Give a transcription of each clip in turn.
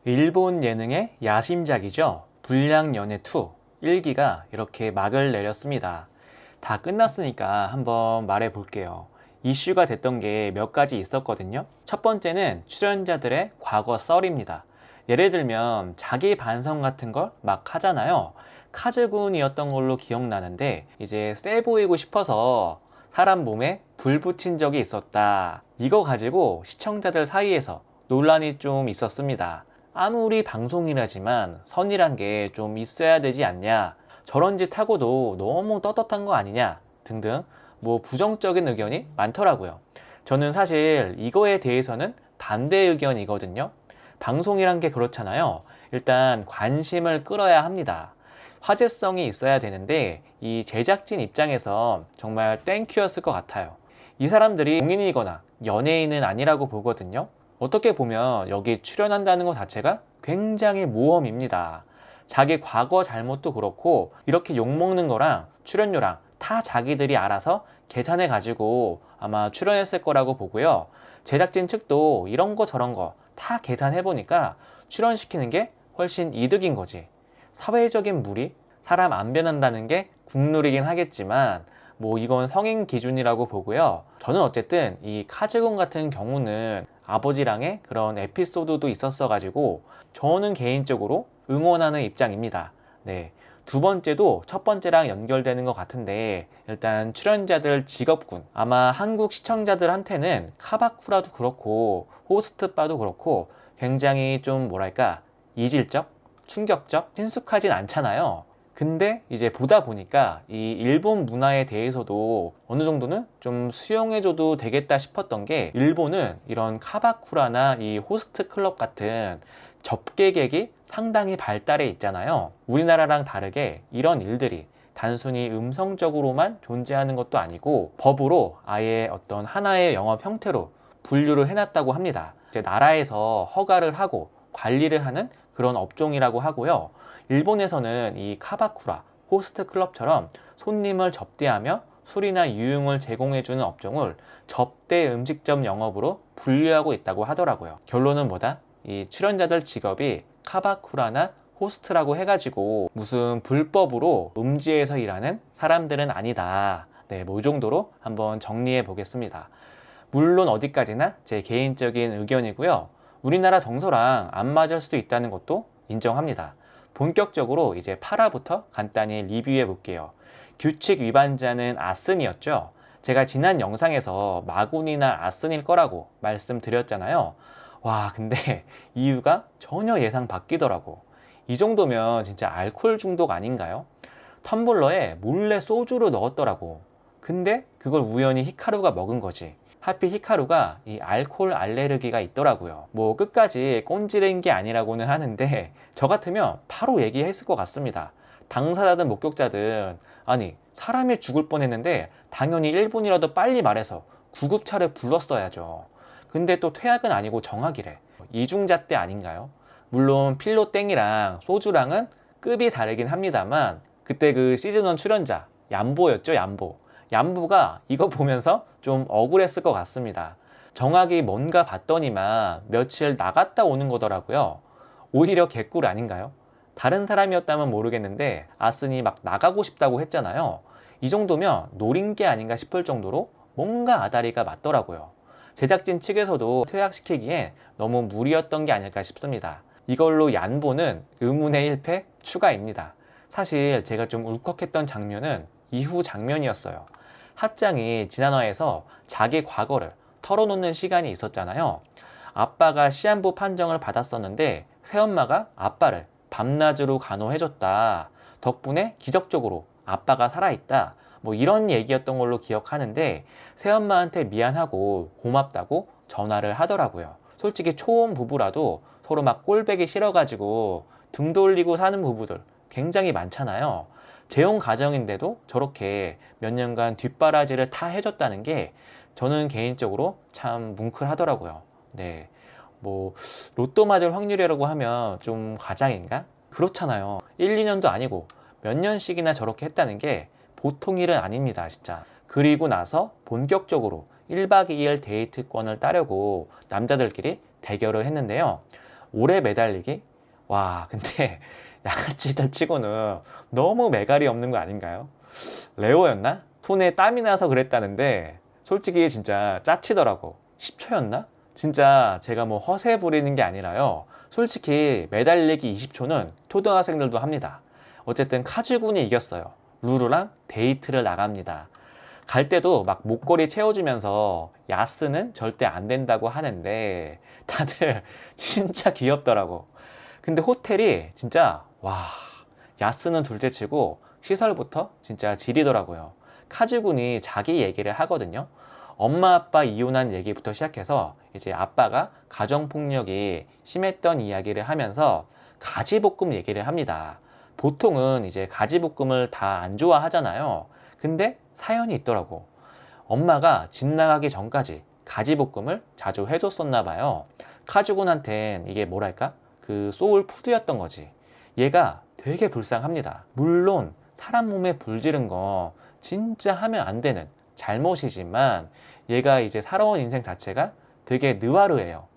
일본 예능의 야심작이죠. 불량연애2 1기가 이렇게 막을 내렸습니다. 다 끝났으니까 한번 말해 볼게요. 이슈가 됐던 게 몇 가지 있었거든요. 첫 번째는 출연자들의 과거 썰입니다. 예를 들면 자기 반성 같은 걸 막 하잖아요. 카즈군이었던 걸로 기억나는데 이제 세 보이고 싶어서 사람 몸에 불 붙인 적이 있었다. 이거 가지고 시청자들 사이에서 논란이 좀 있었습니다. 아무리 방송이라지만 선이란 게 좀 있어야 되지 않냐, 저런 짓 하고도 너무 떳떳한 거 아니냐 등등 뭐 부정적인 의견이 많더라고요. 저는 사실 이거에 대해서는 반대 의견이거든요. 방송이란 게 그렇잖아요. 일단 관심을 끌어야 합니다. 화제성이 있어야 되는데 이 제작진 입장에서 정말 땡큐였을 것 같아요. 이 사람들이 공인이거나 연예인은 아니라고 보거든요. 어떻게 보면 여기 출연한다는 것 자체가 굉장히 모험입니다. 자기 과거 잘못도 그렇고 이렇게 욕먹는 거랑 출연료랑 다 자기들이 알아서 계산해 가지고 아마 출연했을 거라고 보고요. 제작진 측도 이런 거 저런 거 다 계산해 보니까 출연시키는 게 훨씬 이득인 거지. 사회적인 무리, 사람 안 변한다는 게 국룰이긴 하겠지만 뭐 이건 성인 기준이라고 보고요. 저는 어쨌든 이 카즈군 같은 경우는 아버지랑의 그런 에피소드도 있었어 가지고 저는 개인적으로 응원하는 입장입니다. 네. 두 번째도 첫 번째랑 연결되는 것 같은데 일단 출연자들 직업군, 아마 한국 시청자들한테는 카바쿠라도 그렇고 호스트바도 그렇고 굉장히 좀 뭐랄까 이질적, 충격적, 친숙하진 않잖아요. 근데 이제 보다 보니까 이 일본 문화에 대해서도 어느 정도는 좀 수용해줘도 되겠다 싶었던 게, 일본은 이런 카바쿠라나 이 호스트 클럽 같은 접객객이 상당히 발달해 있잖아요. 우리나라랑 다르게 이런 일들이 단순히 음성적으로만 존재하는 것도 아니고 법으로 아예 어떤 하나의 영업 형태로 분류를 해놨다고 합니다. 이제 나라에서 허가를 하고 관리를 하는 그런 업종이라고 하고요. 일본에서는 이 카바쿠라, 호스트 클럽처럼 손님을 접대하며 술이나 유흥을 제공해주는 업종을 접대 음식점 영업으로 분류하고 있다고 하더라고요. 결론은 뭐다? 이 출연자들 직업이 카바쿠라나 호스트라고 해가지고 무슨 불법으로 음지에서 일하는 사람들은 아니다. 네, 뭐 이 정도로 한번 정리해 보겠습니다. 물론 어디까지나 제 개인적인 의견이고요. 우리나라 정서랑 안 맞을 수도 있다는 것도 인정합니다. 본격적으로 이제 8화부터 간단히 리뷰해 볼게요. 규칙 위반자는 아슨이었죠. 제가 지난 영상에서 마군이나 아슨일 거라고 말씀드렸잖아요. 와, 근데 이유가 전혀 예상 바뀌더라고. 이 정도면 진짜 알코올 중독 아닌가요? 텀블러에 몰래 소주를 넣었더라고. 근데 그걸 우연히 히카루가 먹은 거지. 하필 히카루가 이 알코올 알레르기가 있더라고요. 뭐 끝까지 꼰지른 게 아니라고는 하는데 저 같으면 바로 얘기했을 것 같습니다. 당사자든 목격자든 아니 사람이 죽을 뻔했는데 당연히 1분이라도 빨리 말해서 구급차를 불렀어야죠. 근데 또 퇴학은 아니고 정학이래. 이중잣대 아닌가요? 물론 필로땡이랑 소주랑은 급이 다르긴 합니다만 그때 그 시즌1 출연자 얌보였죠, 얌보. 얌보가 이거 보면서 좀 억울했을 것 같습니다. 정학이 뭔가 봤더니만 며칠 나갔다 오는 거더라고요. 오히려 개꿀 아닌가요? 다른 사람이었다면 모르겠는데 아슨이 막 나가고 싶다고 했잖아요. 이 정도면 노린 게 아닌가 싶을 정도로 뭔가 아다리가 맞더라고요. 제작진 측에서도 퇴학시키기에 너무 무리였던 게 아닐까 싶습니다. 이걸로 얀보는 의문의 1패 추가입니다. 사실 제가 좀 울컥했던 장면은 이후 장면이었어요. 핫장이 지난화에서 자기 과거를 털어놓는 시간이 있었잖아요. 아빠가 시한부 판정을 받았었는데 새엄마가 아빠를 밤낮으로 간호해줬다. 덕분에 기적적으로 아빠가 살아있다. 뭐 이런 얘기였던 걸로 기억하는데 새엄마한테 미안하고 고맙다고 전화를 하더라고요. 솔직히 초혼 부부라도 서로 막 꼴배기 싫어가지고 등 돌리고 사는 부부들 굉장히 많잖아요. 재혼 가정인데도 저렇게 몇 년간 뒷바라지를 다 해줬다는 게 저는 개인적으로 참 뭉클하더라고요. 네. 뭐 로또 맞을 확률이라고 하면 좀 과장인가? 그렇잖아요. 1, 2년도 아니고 몇 년씩이나 저렇게 했다는 게 보통 일은 아닙니다, 진짜. 그리고 나서 본격적으로 1박 2일 데이트권을 따려고 남자들끼리 대결을 했는데요. 오래 매달리기? 와, 근데 양아치들 치고는 너무 매갈이 없는 거 아닌가요? 레오였나? 손에 땀이 나서 그랬다는데 솔직히 진짜 짜치더라고. 10초였나? 진짜 제가 뭐 허세 부리는 게 아니라요. 솔직히 매달리기 20초는 초등학생들도 합니다. 어쨌든 카즈군이 이겼어요. 루루랑 데이트를 나갑니다. 갈 때도 막 목걸이 채워주면서 야스는 절대 안 된다고 하는데 다들 진짜 귀엽더라고. 근데 호텔이 진짜 와, 야스는 둘째치고 시설부터 진짜 지리더라고요. 카즈군이 자기 얘기를 하거든요. 엄마 아빠 이혼한 얘기부터 시작해서 이제 아빠가 가정폭력이 심했던 이야기를 하면서 가지볶음 얘기를 합니다. 보통은 이제 가지볶음을 다 안 좋아하잖아요. 근데 사연이 있더라고. 엄마가 집 나가기 전까지 가지볶음을 자주 해줬었나 봐요. 카즈군한텐 이게 뭐랄까? 그 소울 푸드였던 거지. 얘가 되게 불쌍합니다. 물론 사람 몸에 불 지른 거 진짜 하면 안 되는 잘못이지만 얘가 이제 살아온 인생 자체가 되게 느와르해요.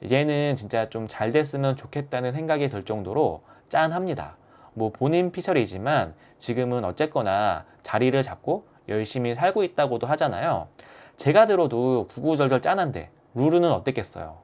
얘는 진짜 좀 잘 됐으면 좋겠다는 생각이 들 정도로 짠합니다. 뭐 본인 피셜이지만 지금은 어쨌거나 자리를 잡고 열심히 살고 있다고도 하잖아요. 제가 들어도 구구절절 짠한데 루루는 어땠겠어요?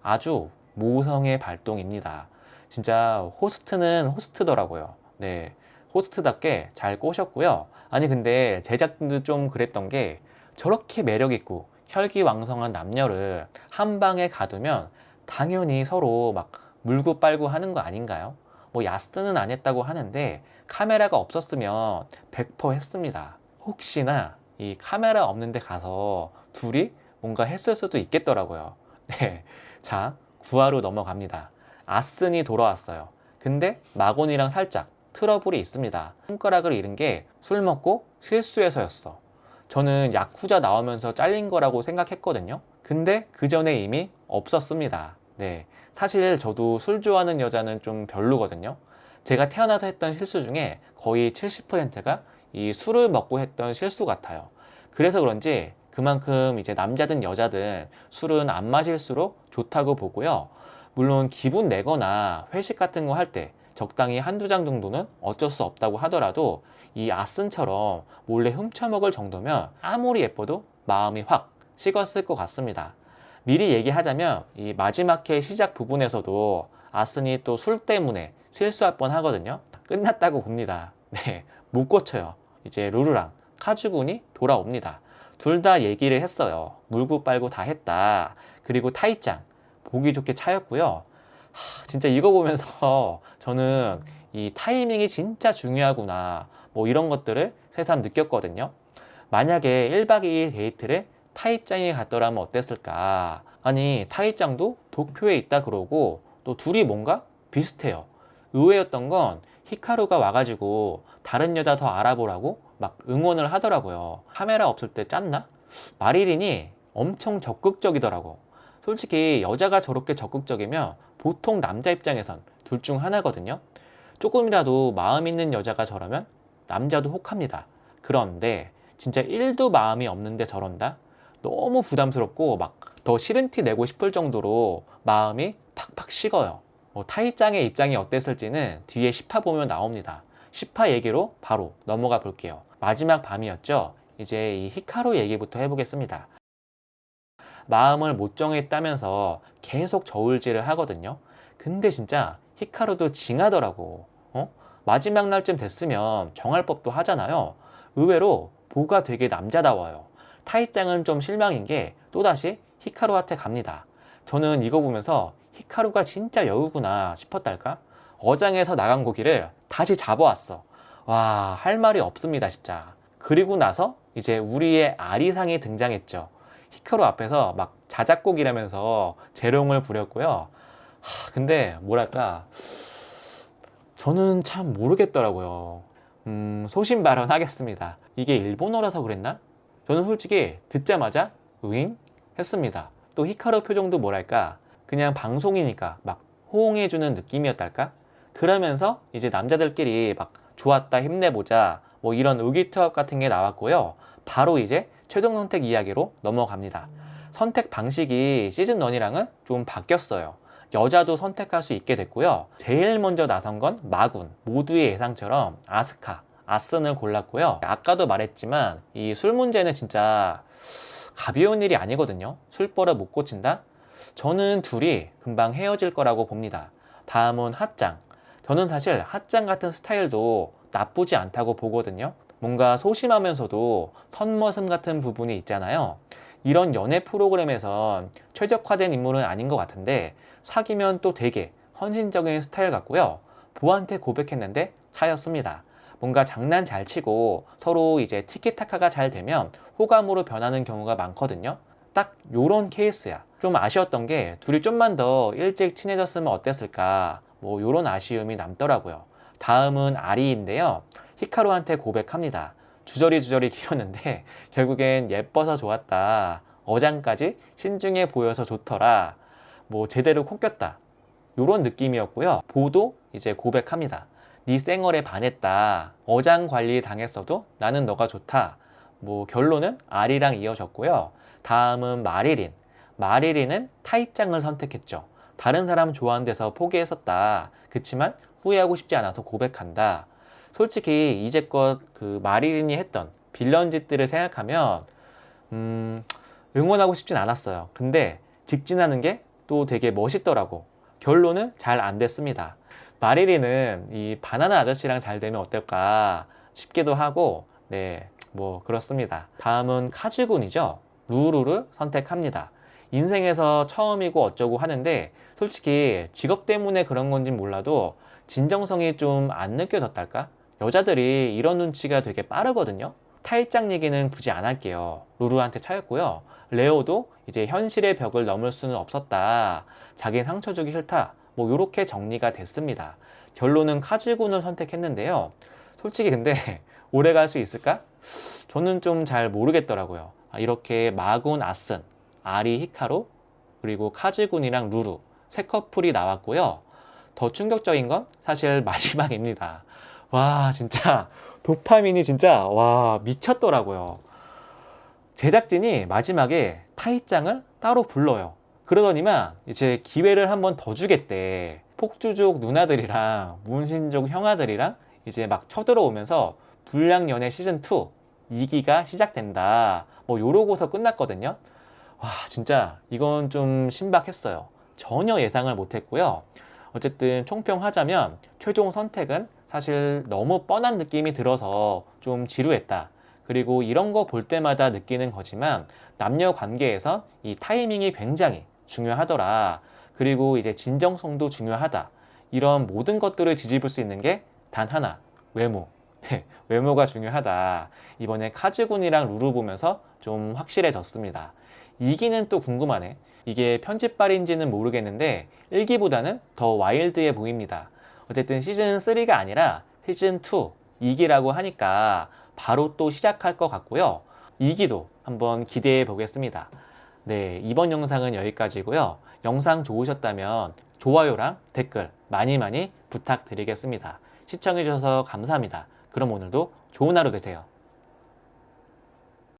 아주 모성의 발동입니다. 진짜 호스트는 호스트더라고요. 네, 호스트답게 잘 꼬셨고요. 아니 근데 제작진도 좀 그랬던 게 저렇게 매력있고 혈기왕성한 남녀를 한 방에 가두면 당연히 서로 막 물고 빨고 하는 거 아닌가요? 뭐 야스는 안 했다고 하는데 카메라가 없었으면 100% 했습니다. 혹시나 이 카메라 없는 데 가서 둘이 뭔가 했을 수도 있겠더라고요. 네, 자, 9화로 넘어갑니다. 아슨이 돌아왔어요. 근데 마곤이랑 살짝 트러블이 있습니다. 손가락을 잃은 게 술 먹고 실수해서였어. 저는 야쿠자 나오면서 잘린 거라고 생각했거든요. 근데 그 전에 이미 없었습니다. 네, 사실 저도 술 좋아하는 여자는 좀 별로거든요. 제가 태어나서 했던 실수 중에 거의 70%가 이 술을 먹고 했던 실수 같아요. 그래서 그런지 그만큼 이제 남자든 여자든 술은 안 마실수록 좋다고 보고요. 물론 기분 내거나 회식 같은 거 할 때 적당히 한두 잔 정도는 어쩔 수 없다고 하더라도 이 아슨처럼 몰래 훔쳐먹을 정도면 아무리 예뻐도 마음이 확 식었을 것 같습니다. 미리 얘기하자면 이 마지막 회 시작 부분에서도 아슨이 또 술 때문에 실수할 뻔 하거든요. 끝났다고 봅니다. 네, 못 고쳐요. 이제 루루랑 카즈군이 돌아옵니다. 둘 다 얘기를 했어요. 물고 빨고 다 했다. 그리고 타이짱 보기 좋게 차였고요. 진짜 이거 보면서 저는 이 타이밍이 진짜 중요하구나 뭐 이런 것들을 새삼 느꼈거든요. 만약에 1박 2일 데이트를 타이짱이 갔더라면 어땠을까. 아니 타이짱도 도쿄에 있다 그러고 또 둘이 뭔가 비슷해요. 의외였던 건 히카루가 와가지고 다른 여자 더 알아보라고 막 응원을 하더라고요. 카메라 없을 때 짰나? 마리린이 엄청 적극적이더라고. 솔직히 여자가 저렇게 적극적이면 보통 남자 입장에선 둘 중 하나거든요. 조금이라도 마음 있는 여자가 저러면 남자도 혹합니다. 그런데 진짜 1도 마음이 없는데 저런다? 너무 부담스럽고 막 더 싫은 티 내고 싶을 정도로 마음이 팍팍 식어요. 타이짱의 입장이 어땠을지는 뒤에 10화 보면 나옵니다. 10화 얘기로 바로 넘어가 볼게요. 마지막 밤이었죠. 이제 이 히카루 얘기부터 해보겠습니다. 마음을 못 정했다면서 계속 저울질을 하거든요. 근데 진짜 히카루도 징하더라고. 마지막 날쯤 됐으면 정할 법도 하잖아요. 의외로 보가 되게 남자다워요. 타이짱은 좀 실망인 게 또다시 히카루한테 갑니다. 저는 이거 보면서 히카루가 진짜 여우구나 싶었달까? 어장에서 나간 고기를 다시 잡아왔어. 와, 할 말이 없습니다, 진짜. 그리고 나서 이제 우리의 아리상이 등장했죠. 히카루 앞에서 막 자작곡이라면서 재롱을 부렸고요. 근데 뭐랄까 저는 참 모르겠더라고요. 소신 발언하겠습니다. 이게 일본어라서 그랬나? 저는 솔직히 듣자마자 윙 했습니다. 또 히카루 표정도 뭐랄까 그냥 방송이니까 막 호응해주는 느낌이었달까? 그러면서 이제 남자들끼리 막 좋았다 힘내보자 뭐 이런 의기투합 같은 게 나왔고요. 바로 이제 최종 선택 이야기로 넘어갑니다. 선택 방식이 시즌 1이랑은 좀 바뀌었어요. 여자도 선택할 수 있게 됐고요. 제일 먼저 나선 건 마군, 모두의 예상처럼 아스카, 아슨을 골랐고요. 아까도 말했지만 이 술 문제는 진짜 가벼운 일이 아니거든요. 술버릇 못 고친다? 저는 둘이 금방 헤어질 거라고 봅니다. 다음은 핫짱. 저는 사실 핫짱 같은 스타일도 나쁘지 않다고 보거든요. 뭔가 소심하면서도 선머슴 같은 부분이 있잖아요. 이런 연애 프로그램에선 최적화된 인물은 아닌 것 같은데 사귀면 또 되게 헌신적인 스타일 같고요. 보한테 고백했는데 차였습니다. 뭔가 장난 잘 치고 서로 이제 티키타카가 잘 되면 호감으로 변하는 경우가 많거든요. 딱 요런 케이스야. 좀 아쉬웠던 게 둘이 좀만 더 일찍 친해졌으면 어땠을까, 뭐 요런 아쉬움이 남더라고요. 다음은 아리인데요. 히카루한테 고백합니다. 주저리 길었는데 결국엔 예뻐서 좋았다, 어장까지 신중해 보여서 좋더라, 뭐 제대로 콩꼈다, 요런 느낌이었고요. 보도 이제 고백합니다. 네 쌩얼에 반했다, 어장 관리 당했어도 나는 너가 좋다. 뭐 결론은 아리랑 이어졌고요. 다음은 마리린. 마리린은 타이짱을 선택했죠. 다른 사람 좋아하는 데서 포기했었다. 그치만 후회하고 싶지 않아서 고백한다. 솔직히 이제껏 그 마리린이 했던 빌런 짓들을 생각하면 응원하고 싶진 않았어요. 근데 직진하는 게 또 되게 멋있더라고. 결론은 잘 안 됐습니다. 마리린은 이 바나나 아저씨랑 잘 되면 어떨까 싶기도 하고, 네, 뭐 그렇습니다. 다음은 카즈군이죠. 루루를 선택합니다. 인생에서 처음이고 어쩌고 하는데 솔직히 직업 때문에 그런 건지 몰라도 진정성이 좀 안 느껴졌달까? 여자들이 이런 눈치가 되게 빠르거든요. 타일장 얘기는 굳이 안 할게요. 루루한테 차였고요. 레오도 이제 현실의 벽을 넘을 수는 없었다, 자기 상처 주기 싫다, 뭐 요렇게 정리가 됐습니다. 결론은 카즈군을 선택했는데요. 솔직히 근데 오래 갈 수 있을까? 저는 좀 잘 모르겠더라고요. 이렇게 마군, 아슨, 아리, 히카루, 그리고 카즈군이랑 루루 세 커플이 나왔고요. 더 충격적인 건 사실 마지막입니다. 와, 진짜 도파민이 진짜 와 미쳤더라고요. 제작진이 마지막에 타이짱을 따로 불러요. 그러더니만 이제 기회를 한 번 더 주겠대. 폭주족 누나들이랑 문신족 형아들이랑 이제 막 쳐들어오면서 불량연애 시즌2 2기가 시작된다, 뭐 요러고서 끝났거든요. 와, 진짜 이건 좀 신박했어요. 전혀 예상을 못했고요. 어쨌든 총평하자면 최종 선택은 사실 너무 뻔한 느낌이 들어서 좀 지루했다. 그리고 이런 거 볼 때마다 느끼는 거지만 남녀 관계에서 이 타이밍이 굉장히 중요하더라. 그리고 이제 진정성도 중요하다. 이런 모든 것들을 뒤집을 수 있는 게 단 하나, 외모. 네, 외모가 중요하다. 이번에 카즈군이랑 루루 보면서 좀 확실해졌습니다. 2기는 또 궁금하네. 이게 편집발인지는 모르겠는데 1기보다는 더 와일드해 보입니다. 어쨌든 시즌3가 아니라 시즌2, 2기라고 하니까 바로 또 시작할 것 같고요. 2기도 한번 기대해 보겠습니다. 네, 이번 영상은 여기까지고요. 영상 좋으셨다면 좋아요랑 댓글 많이 부탁드리겠습니다. 시청해 주셔서 감사합니다. 그럼 오늘도 좋은 하루 되세요.